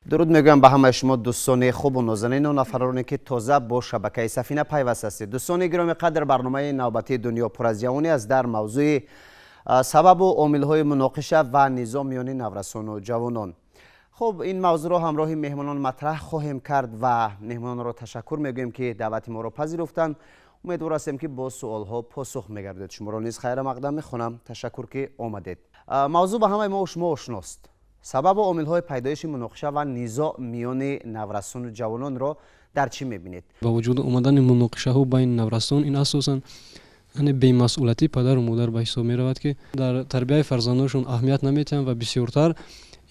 درود میگویم به همه شما دوستان خوب و نازنین و نفرانی که تازه با شبکه سفینه پیوسته هستید. دوستان گرامی قدر، برنامه نوبتی دنیا پر از جوانی است در موضوع سبب و عامل‌های مناقشه و نزاع میان نورسان و جوانان. خب این موضوع را همراه مهمانان مطرح خواهیم کرد و مهمانان را تشکر میگویم که دعوت ما را پذیرفتند. امیدوار هستیم که با سوال‌ها پاسخ می‌گردید. شما را نیز خیر مقدم می‌خوانم. تشکر که آمدید. موضوع به همه ما و شما آشناست. سبب و عامل‌های پیدایش مناقشه و نزاع میان نورسان و جوانان را در چی می‌بینید؟ با وجود اومدن مناقشه‌ها بین نورسان، این اساساً یعنی بی‌مسئولیتی پدر و مادر به حساب می‌رود که در تربیت فرزندانشون اهمیت نمی‌دهند و بسیارتر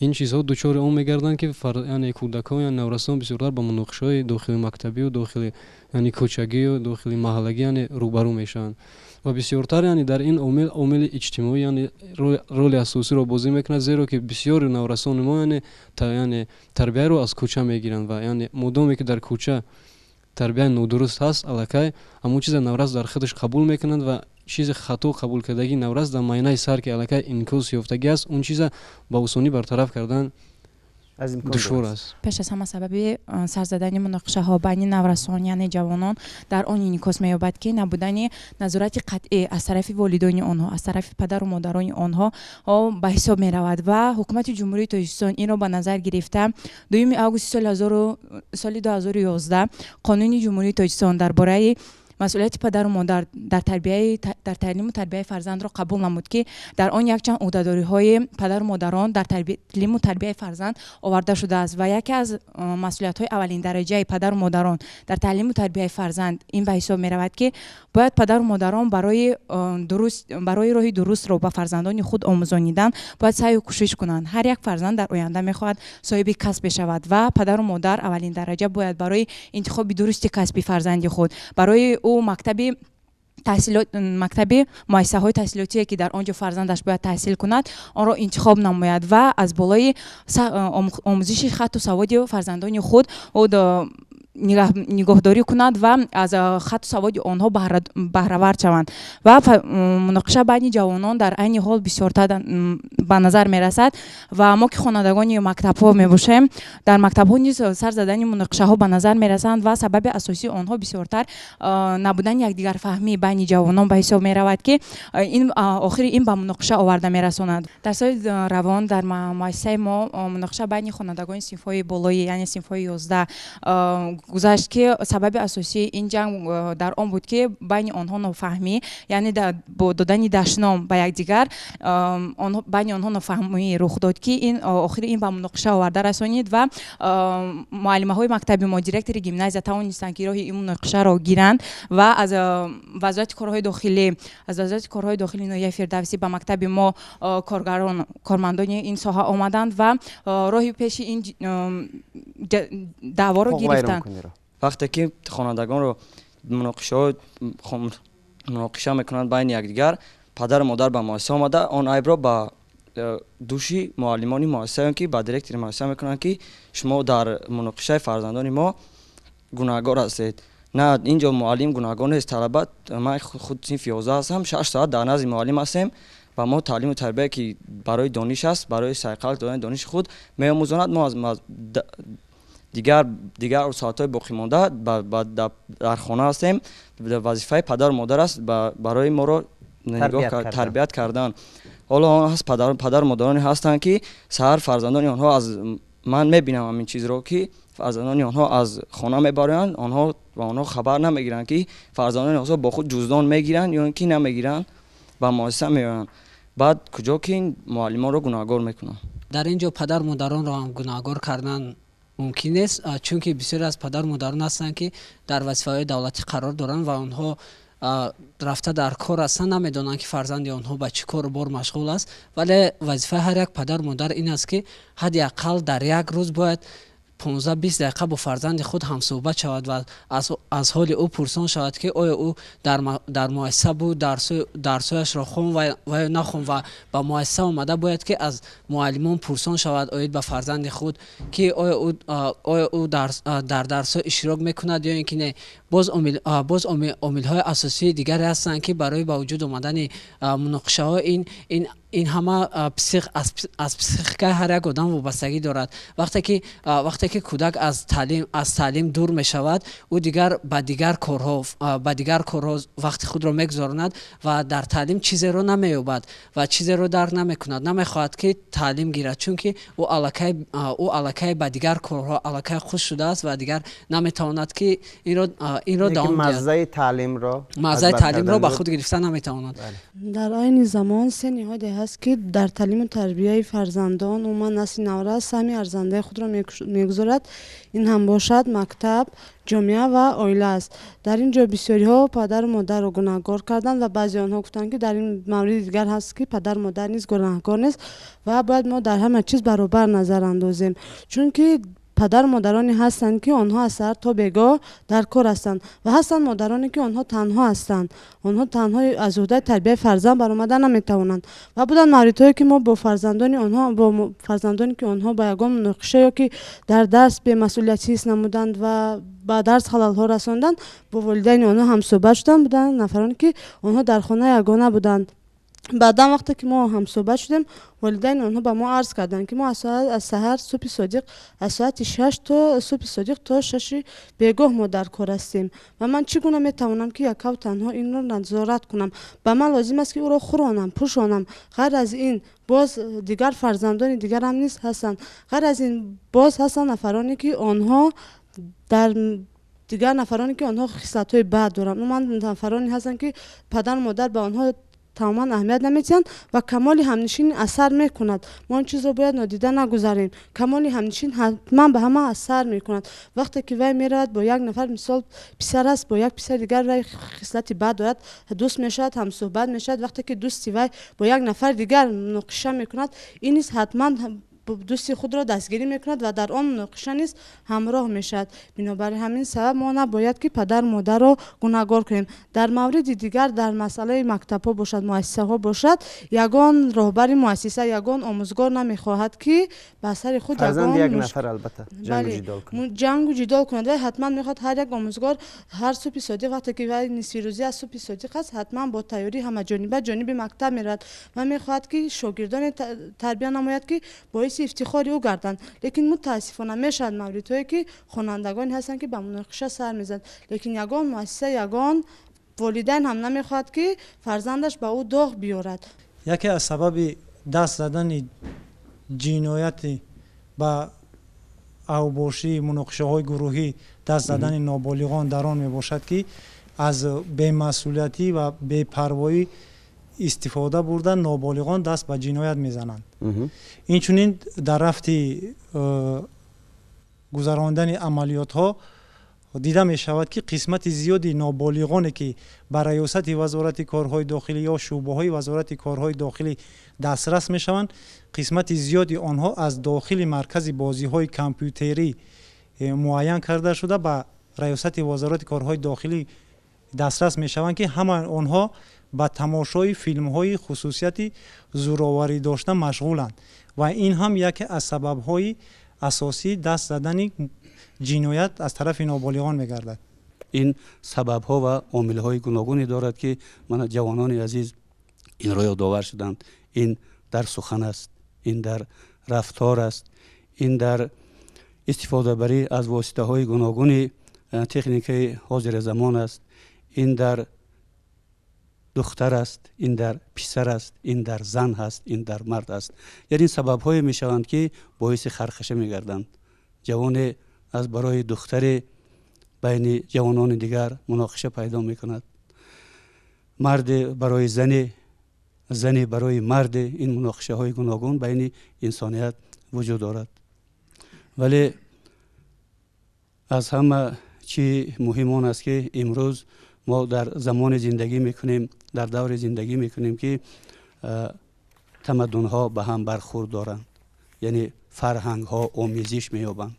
این چیزها دچار اون می‌گردند که یعنی کودکان یا نورسان بسیارتر با مناقشه‌های داخل مکتبی و داخل یعنی کوچگی و داخل محلگی یعنی روبرو میشن و بسیارتر یعنی در این عامل اجتماعی یعنی رول اساسی را بازی میکنه، زیرا که بسیار نورسان ما یعنی تربیت رو از کوچه میگیرن و یعنی مدامی که در کوچه تربیت نادرست هست الکی همون چیز نورس در خودش قبول میکنند و چیز خطا قبول کردگی نورس در معینه سر که الکی انکاس یافتگی است، اون چیز با آسانی برطرف کردن دشوار است. پیش از همه سبب سر زدن مناقشه ها بین نورسان یعنی جوانان در آن انعکاس می‌یابد که نبودن نظارت قطعی از طرف والدین آنها، از طرف پدر و مادران آنها به حساب می رود و حکومت جمهوری تاجیکستان این را به نظر گرفته 2 آگوست سال 2011 قانون جمهوری تاجیکستان درباره مسئولیت پدر و مادر در تعلیم و تربیت فرزند را قبول نمود که در آن یک چند عهده‌داری‌های پدر و مادران در تعلیم و تربیت فرزند آورده شده است و یکی از مسئولیت‌های اولین درجه پدر و مادران در تعلیم و تربیت فرزند این به حساب می‌رود که باید پدر و مادران برای راه درست را به فرزندان خود آموزانیدن باید سعی و کوشش کنند. هر یک فرزند در آینده می‌خواهد صاحب کسب بشود و پدر و مادر اولین درجه باید برای انتخاب درست کسب فرزند خود برای او مکتب مؤسسه های تحصیلاتی که در آنجا فرزندش باید تحصیل کند آن را انتخاب نماید و از بالای آموزش خط و سواد فرزندان خود نگاهداری کند و از خط و سواد آنها بهره‌ور شوند و مناقشه بین جوانان در عین حال بسیارتر به نظر میرسد و ما که خوانندگان مکتب‌ها میباشیم در مکتب‌ها نیز سر زدن مناقشه‌ها به نظر میرسند و سبب اساسی آنها بسیارتر نبودن یکدیگر فهمی بین جوانان به حساب میرود که این آخر این به مناقشه آورده میرساند. در سال روان در مؤسسه ما مناقشه بین خوانندگان صنف‌های بالایی یعنی صنف‌های 11 گذشت که سبب اساسی این جنگ در آن بود که بین آنها نافهمی یعنی با دادن دشنام به یکدیگر بین آنها نافهمی رخ داد که این آخر این به مناقشه آورده رسانید و معلم‌های مکتب ما دیرکتور گیمنازیا توانستند که راه این مناقشه را گیرند و از وزارت کارهای داخلی ناحیه فردوسی به مکتب ما کارمندان این ساحه آمدند و راه پیش این دعوا را گرفتند. وقتی که خوانندگان رو مناقشه میکنند بین یکدیگر، پدر و مادر به مؤسسه آمده آن عیب را به دوشی معلمان مؤسسه که به دیرکتور مؤسسه میکنند که شما در مناقشه فرزندان ما گناهکار هستید. نه، اینجا معلم گناهکار نیست. طلبه من خود صنف 11 هستم، 6 ساعت در نزد معلم هستم و ما تعلیم و تربیت که برای دانش است، برای سرقل دادن دانش خود می‌آموزاند. ما از دیگر ساعت‌های باقی مانده در خانه هستیم. وظیفه پدر و مادر است برای ما را تربیت کردن. حالا هست پدر و مادرانی هستند که سحر فرزندان آنها از من میبینم همین چیز رو که فرزندان آنها از خانه میبرند، آنها خبر نمیگیرند که فرزندان آنها با خود جزدان میگیرند یا اینکه نمیگیرند و مؤسسه میبرند. بعد کجا که این معلمان رو گناهکار میکنن. در اینجا پدر مادران را هم گناهکار کردن ممکن است، چون که بسیار از پدر مادران هستند که در وظیفه‌های دولتی قرار دارند و آنها رفته در کار هستند، نمیدانند که فرزند آنها به چه کار بار مشغول است. ولی وظیفه هر یک پدر مادر این است که حداقل در یک روز باید 15-20 دقیقه با فرزند خود هم صحبت شود و از حال او پرسان شود که آیا او در مؤسسه بود، درسایش را خوند و نخوند و به مؤسسه آمده باید که از معلمان پرسان شود آید به فرزند خود که آیا او در درس اشتراک میکند یا اینکه نه. باز عامل‌های اساسی دیگری هستند که برای با وجود آمدن مناقشه ها این این همه از پسیخیکای هر یک آدم وابستگی دارد. وقتی که کودک از تعلیم دور می شود، او دیگر به دیگر کارها وقت خود را میگذراند و در تعلیم چیزی را نمییابد و چیزی را درک نمیکند، نمیخواهد که تعلیم گیرد، چون که او الکی به دیگر کارها الکی خوش شده است و دیگر نمیتواند که این را دوام دهد. مزه تعلیم را به خود گرفته نمیتواند. در عین زمان سه نهاد هست که در تعلیم و تربیت فرزندان و من نسل نو سهمی ارزنده خود را میگذارد. این هم باشد مکتب، جامعه و عائله است. در اینجا بسیاری ها پدر و مادر را گناهکار کردند و بعضی آنها گفتند که در این مورد دیگر هست که پدر و مادر نیز گناهکار نیست و باید ما در همه چیز برابر نظر اندازیم، چون که پدر مادرانی هستند که آنها از سر تا بگاه در کار هستند و هستند مادرانی که آنها تنها هستند، آنها تنها از عهده تربیت فرزند برآمده نمیتوانند و بودن موردهایی که ما با فرزندانی که آنها با یگان مناقشه یا که در درس به مسئولیتی است نمودند و با درس خلل ها رساندند، با والدین آنها هم صحبت شدند. بودن نفرانی که آنها در خانه یگانه بودند. بعدا وقتی که ما هم صحبت شدیم، والدین آنها به ما عرض کردند که ما از سحر صبح صادق از ساعت 6 تا صبح صادق تا 6 بگاه ما در کار هستیم و من چگونه میتوانم که یکو تنها این را نظارت کنم؟ به من لازم است که او را خورانم، پوشانم. غیر از این باز دیگر فرزندان دیگر هم نیست هستند. غیر از این باز هستند نفرانی که آنها خصلت‌های بد دارند. من نفرانی هستند که پدر و مادر به آنها تماما اهمیت نمیدن و کمال همنشین اثر میکند. ما این چیز رو باید نادیده نگذاریم. کمال همنشین حتما به همه اثر میکند. وقتی که وی میرود با یک نفر، مثال پسر است با یک پسر دیگر وی خصلت بد دارد، دوست میشود، هم صحبت میشود. وقتی که دوستی وی با یک نفر دیگر مناقشه میکند، این نیز حتما دوستی خود را دستگیری میکند و در آن مناقشه نیز همراه میشد. بنابراین همین سبب ما نباید که پدر مادر را گناهکار کنیم. در مورد دیگر در مسئله مکتب ها باشد، مؤسسه ها باشد، یگان راهبر مؤسسه، یگان آموزگار نمیخواهد که به اثر خود یک نفر البته جنگ و جدال کند و حتما میخواد هر یک آموزگار هر صبح صادق وقتی که وی نصف روزی از صبح صادق است، حتما با تیاری همه جانب مکتب میرد و میخواهد که شاگردان تربیت نماید که باعث افتخاری او گردند. لیکن متاسفانه میشد موردهایی که خوانندگان هستند که به مناقشه سر میزنند، لیکن یگان مؤسسه، یگان والدین هم نمیخواد که فرزندش به او داغ بیارد. یکی از سبب دست زدن جنایت با اوباشی مناقشه های گروهی، دست زدن نابالغان در آن میباشد که از بی‌مسئولیتی و بی‌پروایی استفاده بردن نابالغان دست به جنایت میزنند. این چونین در رفت گذراندن عملیات ها دیده می شود که قسمت زیادی نابالغانی که برای ریاست وزارت کارهای داخلی یا شعبه های وزارت کارهای داخلی دسترس می شوند، قسمت زیادی آنها از داخل مرکز بازی های کامپیوتری معین کرده شده به ریاست وزارت کارهای داخلی دسترس می شوند که همه آنها با تماشای فیلم های خصوصیت زورآوری داشتن مشغولند و این هم یکی از سبب های اساسی دست زدن جنایت از طرف نابالغان میگردد. این سبب ها و عامل های گوناگونی دارد که من جوانان عزیز این را یادآور شدند. این در سخن است، این در رفتار است، این در استفاده بری از واسطه های گوناگون تکنیک حاضر زمان است، این در دختر است، این در پسر است، این در زن است، این در مرد است. یعنی این سبب های می شوند که باعث خرخشه می گردند. جوان از برای دختر بین جوانان دیگر مناقشه پیدا می کند، مرد برای زن، زن برای مرد. این مناقشه های گوناگون بین انسانیت وجود دارد. ولی از همه چی مهم آن است که امروز ما در زمان زندگی میکنیم، در دور زندگی میکنیم که تمدن ها به هم برخورد دارند، یعنی فرهنگ ها آمیزش مییابند.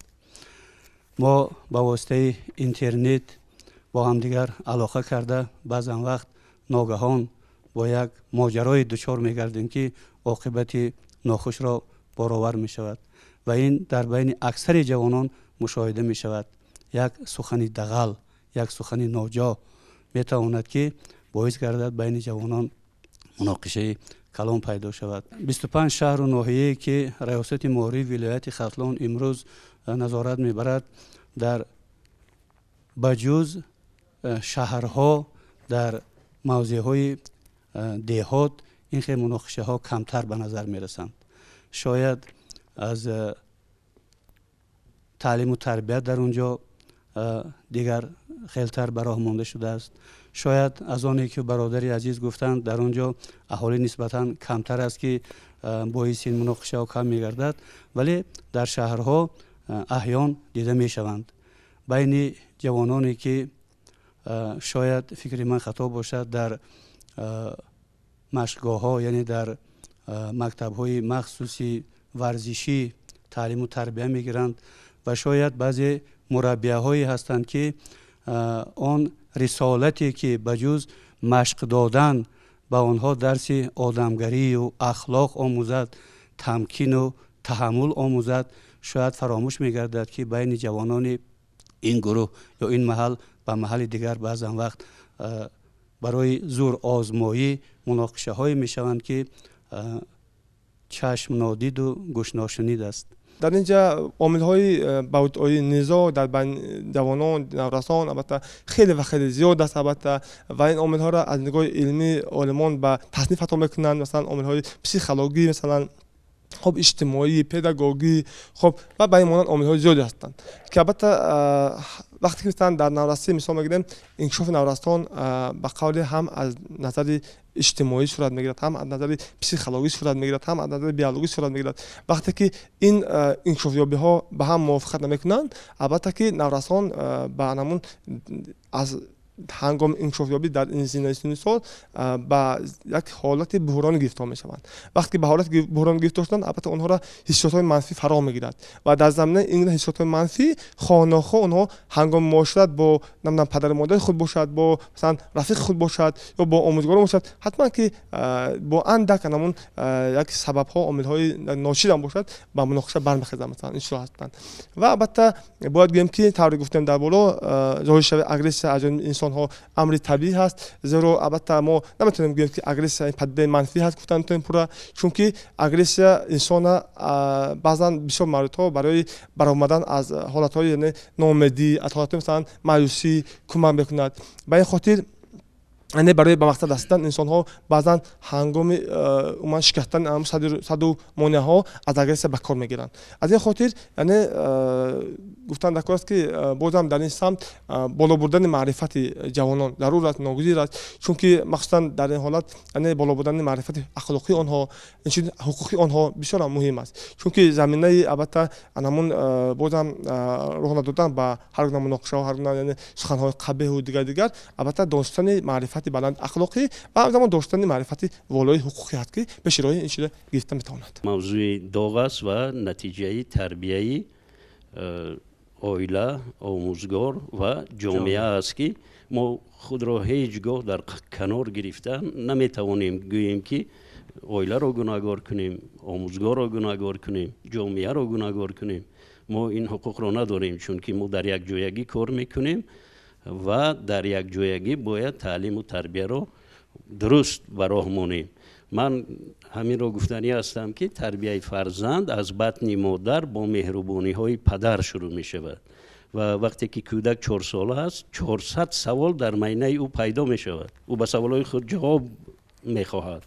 ما با واسطه اینترنت با هم دیگر علاقه کرده بعضا وقت ناگهان با یک ماجرای دچار میگردیم که عاقبت ناخوش را بارآور می شود و این در بین اکثر جوانان مشاهده می شود. یک سخن دغل، یک سخن ناجا می تواند که باعث گردد بین جوانان مناقشه کلان پیدا شود. 25 شهر و ناحیه‌ای که ریاست مهری ولایت ختلان امروز نظارت میبرد، در بجز شهرها در موضعهای دهات این خیلی مناقشه ها کمتر به نظر میرسند. شاید از تعلیم و تربیت در اونجا دیگر خیلتر به راه مانده شده است. شاید از آنی که برادری عزیز گفتند در آنجا اهالی نسبتا کمتر است که باعث این مناقشه ها کم میگردد، ولی در شهرها احیان دیده میشوند. بین جوانانی که شاید فکر من خطا باشد در مشقگاه ها، یعنی در مکتب های مخصوصی ورزشی تعلیم و تربیه میگیرند و شاید بعضی مربیه هایی هستند که آن رسالتی که بجز مشق دادن به آنها درس آدمگری و اخلاق آموزد، تمکین و تحمل آموزد، شاید فراموش میگردد که بین جوانان این گروه یا این محل به محل دیگر بعضا وقت برای زور آزمایی مناقشه های می شوند که چشم نادید و گوش ناشنید است. در اینجا عامل های بودایی نزاع در بین جوانان نورسان البته خیلی و خیلی زیاد است البته، و این عامل ها را از نگاه علمی عالمان به تصنیف حتی میکنند، مثلا عامل های پسیکولوژی، مثلا خب اجتماعی، پداگوژی، خب و به این مانند عامل های زیادی هستند که البته وقتی که مثلا در نورستی مثال میگیریم، انکشاف نورستان به قول هم از نظر اجتماعی صورت میگیرد، هم از نظر پسیکولوژی صورت میگیرد، هم از نظر بیولوژی صورت میگیرد. وقتی که این انکشافیابی ها به هم موافقت نمیکنند، البته که نورستان به نمون از هنگام انکشافیابی در این زمینه سال با یک حالت بحران گرفتار میشوند. وقتی به حالت بحران گرفتار شدند، البته اونها را حسیات‌های منفی فرا میگیرد و در زمینه این حسیات‌های منفی خانه‌ها اونها هنگام معاشرت با نمیدونم پدر مادر خود باشد، با مثلا رفیق خود باشد یا با آموزگار باشد، حتما که با اندک نمون یک سبب‌ها عامل‌های ناشید هم باشد با مناقشه برمیخیزند، مثلا این شو هستند. و البته باید بگیم که طوری گفتیم در بالا جایش اگریسیون از انسان ها امر طبیعی هست، زیرا البته ما نمیتونیم بگیم که اگریسیون پدیده منفی هست گفتن تو این پورا، چون که اگریسیون انسان بعضا بسیار موردها برای برآمدن از حالت های یعنی ناامیدی، از حالت مثلا مایوسی کمک میکند. به این خاطر یعنی برای به مقصد رسیدن انسان ها بعضا هنگام اومدن شکستن صد و مانع ها از اگریسیون به کار میگیرند. از این خاطر یعنی گفتن در کار است که بازم در این سمت بالا بردن معرفت جوانان ضرور است، ناگزیر است، چون که مخصوصا در این حالت یعنی بالا بردن معرفت اخلاقی آنها، حقوقی آنها بسیار مهم است، چون که زمینه البته انمون بازم راه دادن به هر گونه مناقشه ها، هر گونه یعنی سخن های قبیح و دیگر البته داشتن معرفت بلند اخلاقی و همزمان داشتن معرفت والای حقوقی است که به شیرای این چیز گرفته میتواند. موضوع داغ است و نتیجه تربیه‌ای عائله، آموزگار و جامعه است که ما خود را هیچگاه در کنار گرفتن نمیتوانیم گوییم که عائله را گناهگار کنیم، آموزگار را گناهگار کنیم، جامعه را گناهگار کنیم. ما این حقوق را نداریم، چون که ما در یک جایگی کار میکنیم و در یک جایگی باید تعلیم و تربیه را درست به راه مانیم. من همین را گفتنی هستم که تربیه فرزند از بطن مادر با مهربانی های پدر شروع می شود و وقتی که کودک 4 ساله است 400 سوال در معینه او پیدا می شود، او به سوال های خود جواب می خواهد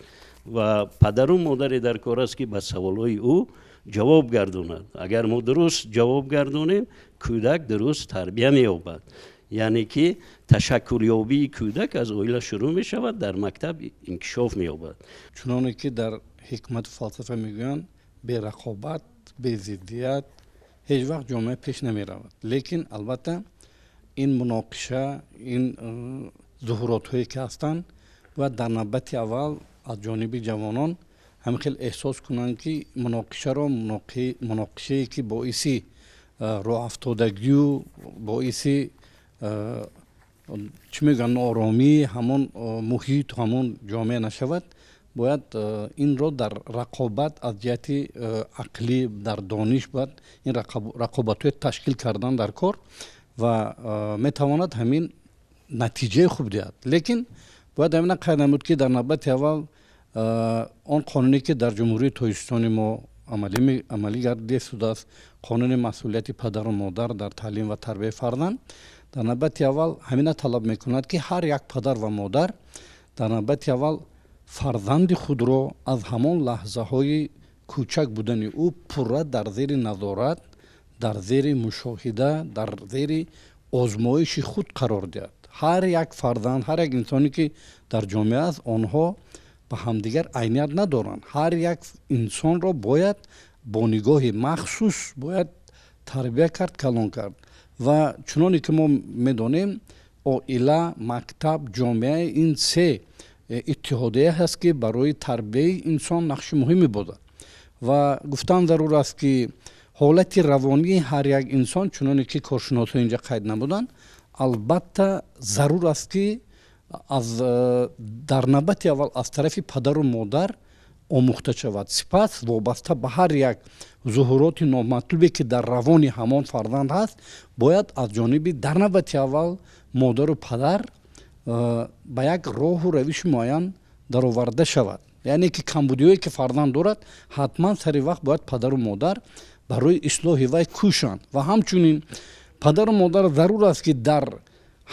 و پدر و مادر در کار است که به سوال های او جواب گرداند. اگر ما درست جواب گردانیم کودک درست تربیه می یابد، یعنی که تشکل یابی کودک از عائله شروع می شود، در مکتب انکشاف می یابد. چنانه که در حکمت فلسفه میگویند به رقابت، به ضدیت هیچ وقت جامعه پیش نمی رود. لیکن البته این مناقشه، این ظهورات هایی که هستند و در نوبت اول از جانب جوانان هم خیلی احساس کنند که مناقشه را مناقشه که باعث راه افتادگی و باعث چی میگن آرامی همون محیط همون جامعه نشود، باید این رو در رقابت از جهت عقلی در دانش باید این رقابت تشکیل کردن در کار و میتواند همین نتیجه خوب دهد. لیکن باید همین قدم بود که در نوبت اول он қонуне ки дар ҷумҳурии тоҷикистони мо амалӣ гардида шудааст, қонуни масъулияти падару модар дар таълим ва тарбияи фарзанд. дар навбати аввал ҳамина талаб мекунад ки ҳар як падар ва модар дар навбати аввал фарзанди худро аз ҳамон лаҳзаҳои кӯчак будани ӯ пурра дар зери назорат, дар зери мушоҳида, дар зери озмоиши худ қарор диҳад. ҳар як фарзанд, ҳар як инсоне ки дар ҷомеа аст, онҳо ба ҳамдигар айният надоранд. ҳар як инсонро бояд бо нигоҳи махсус бояд тарбия кард, калон кард. ва чуноне ки мо медонем, оила, мактаб, ҷомеа ин се иттиҳодия ҳаст ки барои тарбияи инсон нақши муҳим мебодад. ва гуфтан зарур аст ки ҳолати равонии ҳар як инсон, чуноне ки коршиносҳо инҷа қайд намуданд, албатта зарур аст ки дар навбати аввал аз тарафи падару модар омӯхта шавад. сипас вобаста ба ҳар як зуҳуроти номатлубе ки дар равони ҳамон фарзанд ҳаст, бояд аз ҷониби дар навбати аввал модару падар ба як роҳу равиши муайян дароварда шавад. яъне ки камбудиҳое ки фарзанд дорад, ҳатман сари вақт бояд падару модар барои ислоҳи вай кӯшанд. ва ҳамчунин падару модар зарур аст ки дар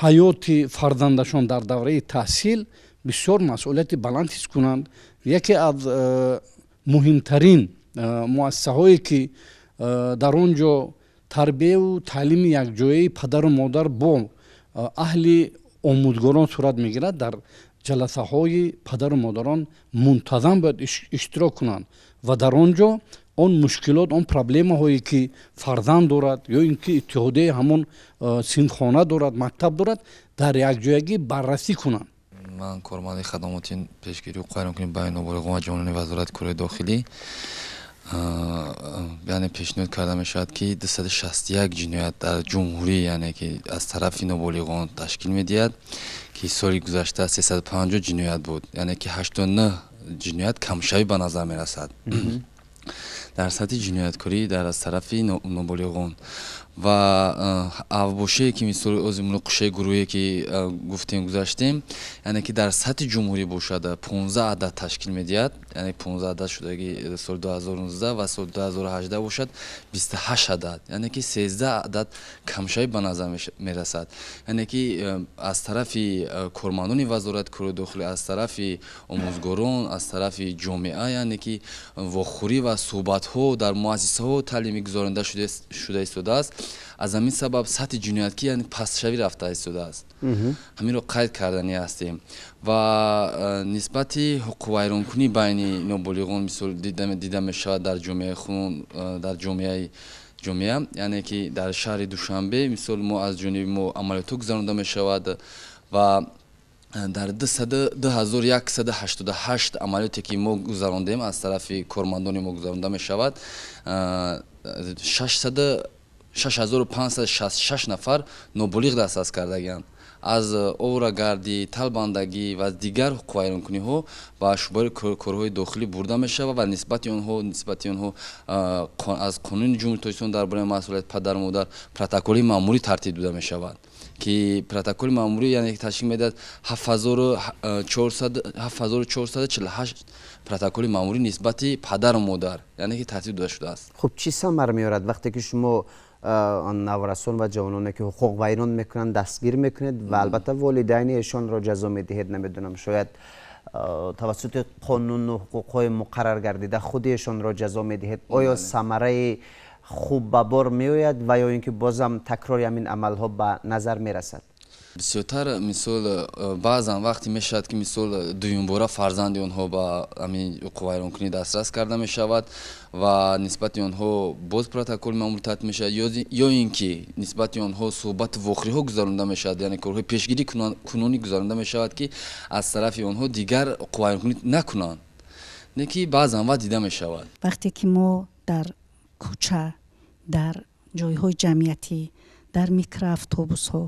ҳаёти фарзандашон дар давраи таҳсил бисёр масъулияти баланд ҳис кунанд. яке аз муҳимтарин муассисаҳое ки дар он ҷо тарбияу таълими якҷояи падару модар бо аҳли омӯзгорон сурат мегирад, дар ҷаласаҳои падару модарон мунтазам бояд иштирок кунанд ва дар он ҷо он мушкилот, он проблемаҳое ки фарзанд дорад ё ин ки иттиҳодияи ҳамон синфхона дорад, мактаб дорад, дар якҷоягӣ баррасӣ кунанд. ман корманди хадамоти пешгирии ҳуқуқи вайронкунии байни ноболиғон ва ҷавонони вазорати кори дохилӣ яъне пешниҳод карда мешавад ки 261 ҷиноят дар ҷумҳурӣ, яъне ки аз тарафи ноболиғон ташкил медиҳад, ки соли гузашта 350 ҷиноят буд, яъне ки 89 ҷиноят камшавӣ ба назар мерасад дар сатҳи ҷинояткорӣ дар аз тарафи ноболиғон. ва авбошие ки мисоли ози муноқишаи гурӯҳие ки гуфтем гузаштем, яъне ки дар сатҳи ҷумҳурӣ бошад 15 адад ташкил медиҳад, яъне 15 адад шудаги соли 2019 ва соли 2018 бошад 28 адад, яъне ки 13 адад камшавӣ ба назар мерасад. яъне ки аз тарафи кормандони вазорати кори дохилӣ, аз тарафи омӯзгорон, аз тарафи ҷомеа, яъне ки вохӯрӣ ва суҳбатҳо дар муассисаҳо таълимӣ гузаронида шуда истодааст. аз ҳамин сабаб сатҳи ҷиноятӣ яъне пастшавӣ рафта истодааст. ҳаминро қайд кардани ҳастем. ва нисбати ҳуқуқвайронкунӣ байни ноболиғон мисол дида мешавад дар ҷомеаи хунон, дар ҷомеа, яъне ки дар шаҳри душанбе мисол мо аз ҷониби мо амалиётҳо гузаронида мешавад ва дар 2188 амалиёте ки мо гузарондем аз тарафи кормандони мо гузаронида мешавад, 6566 нафар ноболиғ дастрас кардагианд. аз оврагарди, талбандагӣ ва дигар ҳуқуқвайронкуниҳо ба шӯъбаи корҳои дохилӣ бурда мешавад ва нисбати онҳо аз қонуни ҷумҳурии тоҷикистон дар бораи масъулияти падару модар протоколи маъмурӣ тартиб дода мешавад, ки протоколи маъмурӣ яъне ташкил медиҳад 7448 протоколи маъмурӣ нисбати падару модар, яъне ки тартиб дода шудааст. хуб чӣ самар меорад вақте ки шумо наврасон ва ҷавононе ки ҳуқуқ вайрон мекунанд дастгир мекунед ва албатта волидайни эшонро ҷазо медиҳед? намедонам, шояд тавассути қонуну ҳуқуқҳои муқаррар гардида худи эшонро ҷазо медиҳед. оё самараи хуб ба бор меояд ва ё ин ки бозам такрори ҳамин амалҳо ба назар мерасад? бисёртар мисол баъзан вақте мешавад ки мисол дуюмбора фарзанди онҳо ба ҳамин ҳуқуқвайронкунӣ дастрас карда мешавад ва нисбати онҳо боз протоколи маъмурӣ тартиб мешавад, ё ин ки нисбати онҳо суҳбати вохӯриҳо гузаронида мешавад, яъне корҳои пешгирӣ кунонӣ гузаронида мешавад ки аз тарафи онҳо дигар ҳуқуқвайронкунӣ накунанд, не ки баъзан ва дида мешавад. вақте ки мо дар кӯча, дар ҷойҳои ҷамъиятӣ, дар микроавтобусҳо,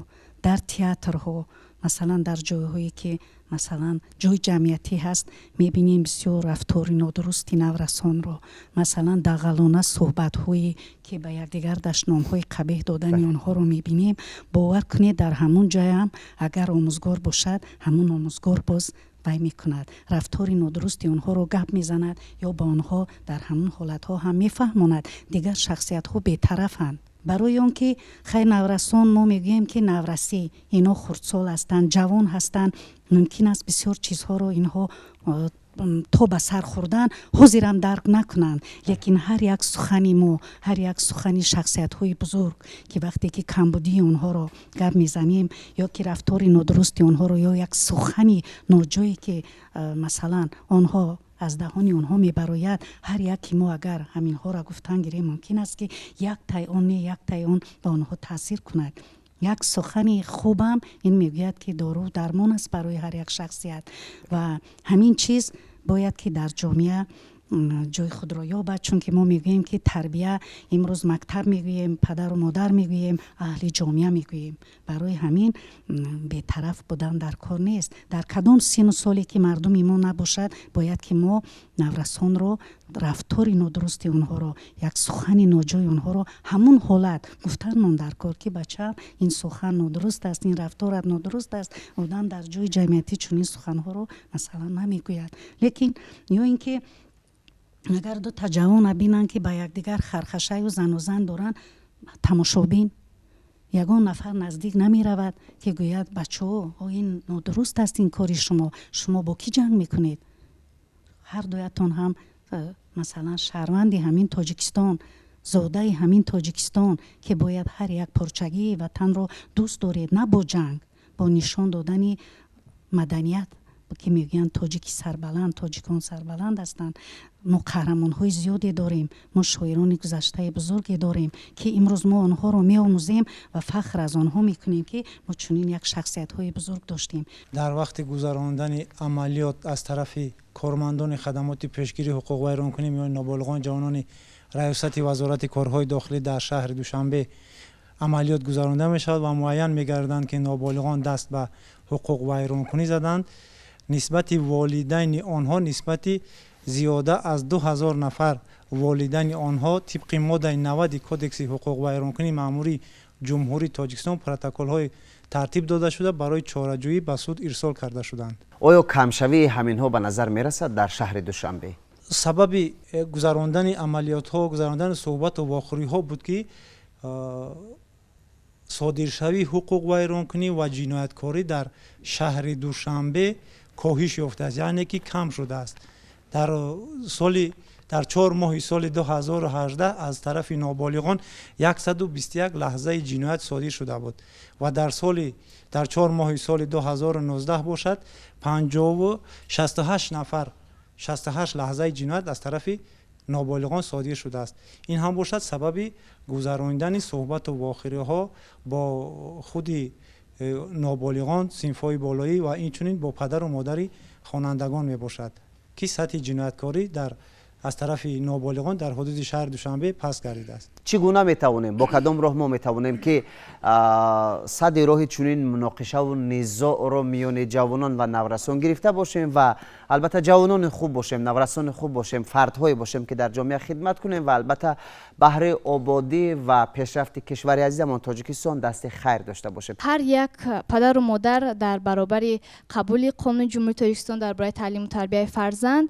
дар театрҳо, масалан дар ҷойҳое ки масалан ҷои ҷамъиятӣ ҳаст, мебинем бисёр рафтори нодурусти наврасонро, масалан дағалона суҳбатҳое ки ба якдигар дашномҳои қабеҳ додани онҳоро мебинем. бовар кунед дар ҳамон ҷоям агар омӯзгор бошад, ҳамон омӯзгор боз وای میکند، رفتار نادرستی آنها رو گپ میزند یا با آنها در همون حالت ها هم میفهماند دیگر شخصیت ها بی‌طرفند. برای اون که خیر نورسان ما میگوییم که نورسی اینا خردسال هستند، جوان هستند، ممکن است بسیار چیزها رو اینها تا به سر خوردن حاضرم درک نکنند، لیکن هر یک سخنی ما، هر یک سخنی شخصیت های بزرگ که وقتی که کمبودی اونها رو گپ میزنیم یا که رفتار نادرستی اونها رو یا یک سخنی ناجایی که مثلا آنها از دهان اونها میبراید، هر یکی ما اگر همین ها را گفتن گیریم ممکن است که یک تای آن به آنها تاثیر کند. یک سخنی خوبم این میگوید که دارو درمان است برای هر یک شخصیت و همین چیز باید که در جامعه جای خود را یابد، چون که ما میگوییم که تربیه امروز مکتب میگوییم، پدر و مادر میگوییم، اهل جامعه میگوییم. برای همین بی‌طرف بودن در کار نیست. در کدام سن و سالی که مردم ما نباشد باید که ما نورسان رو رفتار نادرستی اونها رو، یک سخن ناجای اونها رو همون حالت گفتن من در کار که بچه این سخن نادرست است، این رفتارت نادرست است، آدم در جای جمعیتی چنین سخن ها رو مثلا نمیگوید. لیکن یا اینکه اگر دو تا جوان بینن که با یکدیگر خرخشه و زن دارن، تماشابین یگان نفر نزدیک نمی رود که گوید بچه ها این نادرست است این کاری شما با کی جنگ میکنید؟ هر دویتان هم مثلا شهروندی همین تاجیکستان، زاده همین تاجیکستان که باید هر یک پرچگی وطن رو دوست دارید، نه با جنگ، با نشان دادن مدنیت که میگن تاجیکی سربلند، تاجیکان سربلند هستند. ما قهرمان های زیادی داریم، ما شاعران گذشته بزرگی داریم که امروز ما آنها رو میآموزیم و فخر از آنها میکنیم که ما چنین یک شخصیت های بزرگ داشتیم. در وقت گذراندن عملیات از طرف کارمندان خدمات پیشگیری حقوق ویرانکنی میان نابالغان جوانان ریاست وزارت کارهای داخلی در شهر دوشنبه عملیات گذرانده می شود و معین میگردند که نابالغان دست به حقوق ویرانکنی زدند. نسبت والدین آنها نسبت زیاده از 2000 نفر والدین آنها طبق ماده 90 کدکس حقوق ویرانکنی مأموری جمهوری تاجیکستان پروتکل های ترتیب داده شده برای چاره‌جویی به سود ارسال کرده شدند. آیا کمشوی همین ها به نظر می رسد در شهر دوشنبه؟ سبب گذراندن عملیات ها، گذراندن صحبت و واخوری ها بود که صادرشوی حقوق ویرانکنی و جنایتکاری در شهر دوشنبه کاهش یافته است، یعنی که کم شده است. در 4 ماه سال 2018 از طرف نابالغان 121 لحظه جنایت صادر شده بود و در 4 ماه سال 2019 باشد 68 لحظه جنایت از طرف نابالغان صادر شده است. این هم باشد سبب گذراندن صحبت و واخری ها با خود نابالغان صنف‌های بالایی و اینچنین با پدر و مادر خوانندگان می باشد که سطح جنایتکاری از طرف نابالغان در حدود شهر دوشنبه پس گردیده است. چگونه میتوانیم، با کدام راه ما میتوانیم که صد راه چنین مناقشه و نزاع رو میان جوانان و نورسان گرفته باشیم و البته جوانان خوب باشیم، نورسان خوب باشیم، فردهای باشیم که در جامعه خدمت کنیم و البته بهره آبادی و پیشرفت کشور عزیزمان تاجیکستان دست خیر داشته باشیم. هر یک پدر و مادر در برابر قبول قانون جمهوری تاجیکستان درباره تعلیم و تربیت فرزند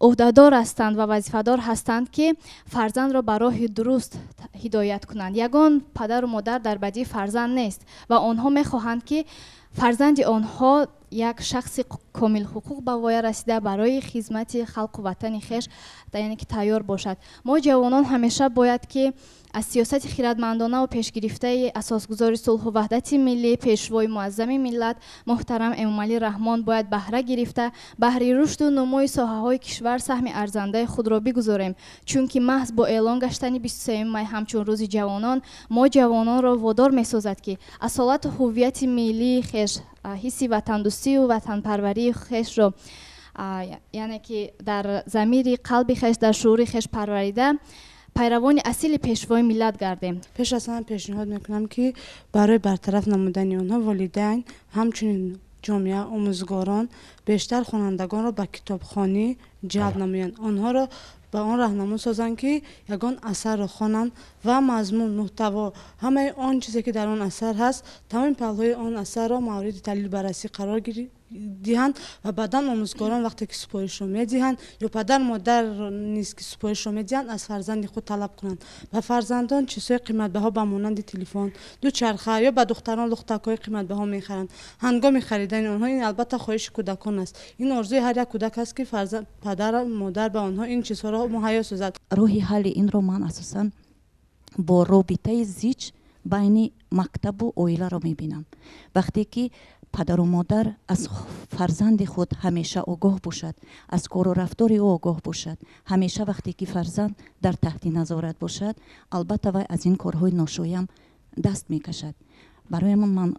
عهده‌دار هستند و وظیفه‌دار هستند که فرزند را به راه درست هدایت کنند. یگان پدر و مادر در بدی فرزند نیست و آنها می‌خواهند که فرزند آنها یک شخص کامل حقوق به وای رسیده برای خدمت خلق و وطن خویش یعنی که تیار باشد. ما جوانان همیشه باید که از سیاست خردمندانه و پیشگرفته اساسگذار صلح و وحدت ملی پیشوای معظم ملت محترم امام علی رحمان باید بهره گرفته بهره رشد و نمای ساحه‌های کشور سهم ارزنده خود را بگذاریم، چون که محض با اعلان گشتن 23 می همچون روز جوانان ما جوانان را وادار می‌سازد که اصالت هویت ملی خویش، حس وطن دوستی و وطن پروری خویش را یعنی که در ضمیر قلب خویش در شعور خویش پروریده پیروان اصیل پیشوای ملت گردیم. پیش از همه پیشنهاد میکنم که برای برطرف نمودن آنها والدین همچنین جامعه آموزگاران بیشتر خوانندگان را به کتابخوانی جلب نمایند، آنها را به آن راهنما سازند که یگان اثر را خوانند و مضمون محتوا همه آن چیزی که در آن اثر هست تمام پهلوهای آن اثر را مورد تحلیل بررسی قرار диҳанд ва баъдан омӯзгорон вақте ки супоришро медиҳанд ё падар модар низ ки супоришро медиҳанд аз фарзанди худ талаб кунанд ба фарзандон чизҳои қиматбаҳо ба монанди телефон дучарха ё ба духтарон лухтакҳои қиматбаҳо мехаранд. ҳангоми харидани онҳо ин албатта хоҳиши кӯдакон аст. ин орзуи ҳар як кӯдак аст ки падар модар ба онҳо ин чизҳоро муҳайё созад. роҳи ҳалли инро ман асосан бо робитаи зич байни мактабу оиларо мебинам. вақте ки падару модар аз фарзанди худ ҳамеша огоҳ бошад, аз кору рафтори ӯ огоҳ бошад, ҳамеша вақте ки фарзанд дар таҳти назорат бошад, албатта вай аз ин корҳои ношоям даст мекашад. барои ман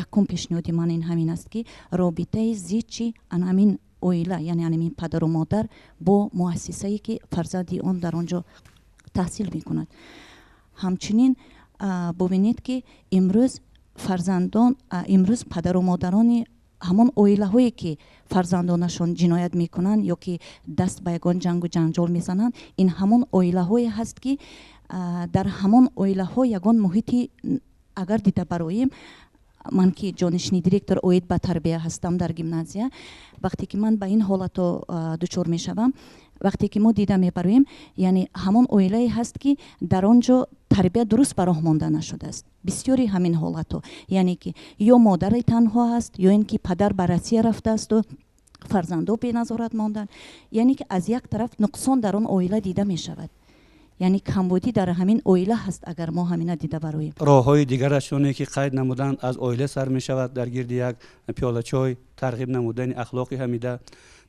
якум пешниҳоди ман ин ҳамин аст ки робитаи зичи анҳамин оила, яъне анҳамин падару модар бо муассисае ки фарзанди он дар он ҷо таҳсил мекунад. ҳамчунин бубинед ки имрӯз фарзандон имрӯз падару модарони ҳамон оилаҳое ки фарзандонашон ҷиноят мекунанд ё ки даст ба ягон ҷангу ҷанҷол мезананд, ин ҳамон оилаҳое ҳаст ки дар ҳамон оилаҳо ягон муҳити агар дида бароем, ман ки ҷонишини директор оид ба тарбия ҳастам дар гимназия, вақте ки ман ба ин ҳолато дучор мешавам, вақте ки мо дида мебароем, яъне ҳамон оилае ҳаст ки дар он ҷо тарбия дуруст ба роҳ монда нашудааст. бисёри ҳамин ҳолатҳо, яъне ки ё модари танҳо аст, ё ин ки падар ба Россия рафтаасту фарзандо беназорат монданд, яъне ки аз як тараф нуқсон дар он оила дида мешавад. яъне камбудӣ дар ҳамин оила ҳаст агар мо ҳамина дида бароем. роҳҳои дигарашоне ки қайд намуданд аз оила сар мешавад дар гирди як пиёла чой, тарғиб намудани ахлоқи ҳамида.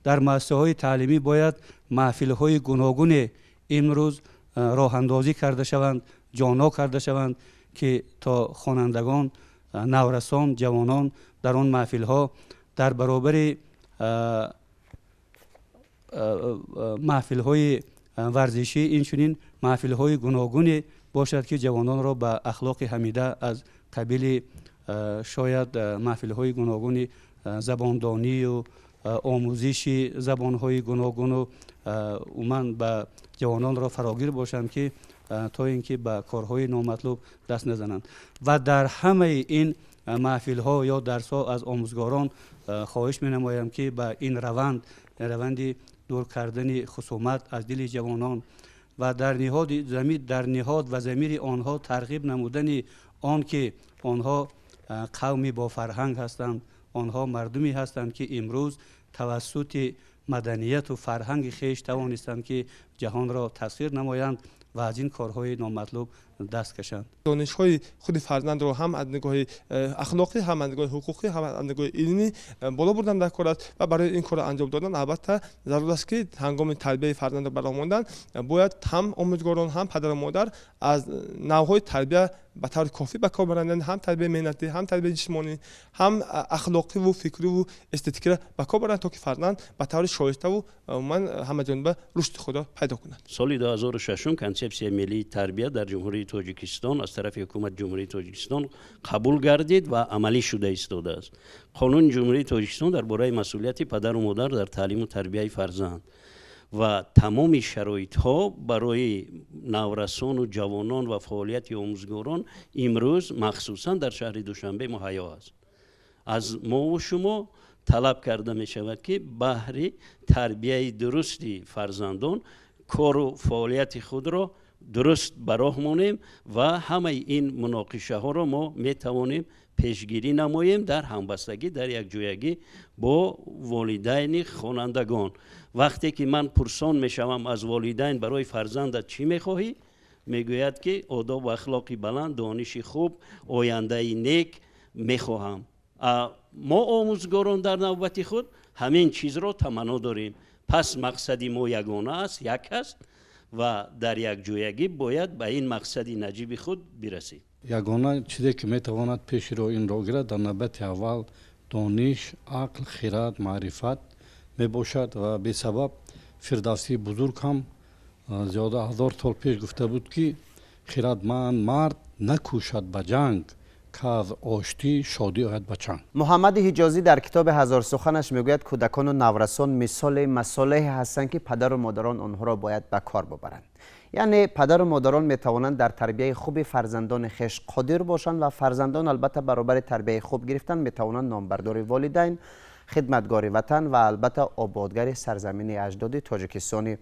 дар муассисаҳои таълимӣ бояд маҳфилҳои гуногуне имрӯз роҳандозӣ карда шаванд, ҷоно карда шаванд ки то хонандагон, наврасон, ҷавонон дар он маҳфилҳо дар баробари маҳфилҳои варзишӣ инчунин маҳфилҳои гуногуне бошад ки ҷавононро ба ахлоқи ҳамида аз қабили шояд маҳфилҳои гуногуни забондонию омӯзиши забонҳои гуногуну уман ба ҷавононро фарогир бошанд ки то ин ки ба корҳои номатлуб даст назананд. ва дар ҳамаи ин маҳфилҳо ё дарсҳо аз омӯзгорон хоҳиш менамоям ки ба ин раванди дур кардани хусумат аз дили ҷавонон ва дар ниҳод ва замири онҳо тарғиб намудани он ки онҳо қавми бо фарҳанг ҳастанд, онҳо мардуме ҳастанд ки имрӯз тавассути маданияту фарҳанги хеш тавонистанд ки ҷаҳонро тасхир намоянд ва аз ин корҳои номатлуб даст кашанд. донишҳои худи фарзандро ҳам аз нигоҳи ахлоқӣ, ҳам аз нигоҳи ҳуқуқӣ, ҳам аз нигоҳи илмӣ боло бурдан дар кор аст ва барои ин корро анҷом додан албатта зарур аст ки ҳангоми тарбияи фарзандро ба роҳ мондан бояд ҳам омӯзгорон, ҳам падару модар аз навъҳои тарбия ба таври кофӣ ба кор баранд, ҳам тарбияи меҳнатӣ, ҳам тарбияи ҷисмонӣ, ҳам ахлоқиву фикриву эстетикаро ба кор баранд, то ки фарзанд ба таври шоиставу умуман ҳамаҷониба рушди худро пайдо кунад. соли 2006 консепсияи миллии тарбия дар ҷумҳурии тоҷикистон аз тарафи ҳукумати ҷумҳурии тоҷикистон қабул гардид ва амалӣ шуда истодааст. қонуни ҷумҳурии тоҷикистон дар бораи масъулияти падару модар дар таълиму тарбияи фарзанд ва тамоми шароитҳо барои наврасону ҷавонон ва фаъолияти омӯзгорон имрӯз махсусан дар шаҳри душанбе муҳайё аст. аз мову шумо талаб карда мешавад ки баҳри тарбияи дурусти фарзандон кору фаъолияти худро дуруст ба роҳ монем ва ҳамаи ин муноқишаҳоро мо метавонем пешгирӣ намоем дар ҳамбастагӣ, дар якҷоягӣ бо волидайни хонандагон. вақте ки ман пурсон мешавам аз волидайн барои фарзандат чӣ мехоҳӣ, мегӯяд ки одобу ахлоқи баланд, дониши хуб, ояндаи нек мехоҳам. мо омӯзгорон дар навбати худ ҳамин чизро таманно дорем. пас мақсади мо ягона аст, як аст ва дар якҷоягӣ бояд ба ин мақсади наҷиби худ бирасем. ягона чизе ки метавонад пеши ро инро гирад дар навбати аввал дониш, ақл, хират, маърифат мебошад ва бесабаб фирдавсии бузург ҳам зиёда 1000 сол пеш гуфта буд ки хиратманд мард накӯшад ба ҷанг, ки аз оштӣ шодӣ ояд ба чанг. муҳаммади ҳиҷозӣ дар китоби ҳазор суханаш мегӯяд кӯдакону наврасон мисоли масолеҳе ҳастанд ки падару модарон онҳоро бояд ба кор бубаранд. яъне падару модарон метавонанд дар тарбияи хуби фарзандони хеш қодир бошанд ва фарзандон албатта баробари тарбияи хуб гирифтан метавонанд номбардори волидайн خدمتگار وطن و البته آبادگر سرزمین اجداد تاجیکستان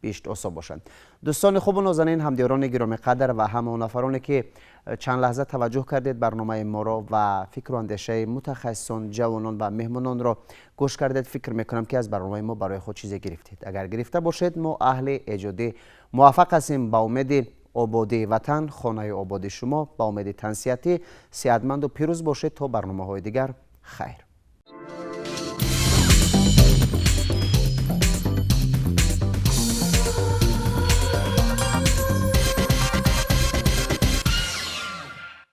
بیشت اوسا باشند. دوستان خوب و نازنین، همدیران گرامی قدر و همه نفرانی که چند لحظه توجه کردید برنامه ما را و فکر و اندیشه متخصصان، جوانان و مهمانان را گوش کردید. فکر میکنم که از برنامه ما برای خود چیزی گرفتید. اگر گرفته باشید ما اهل ایجاد موفق هستیم. با امید آبادی وطن، خانه آبادی شما، با امید تنسیتی، صحتمند و پیروز باشید تا برنامه های دیگر. خیر.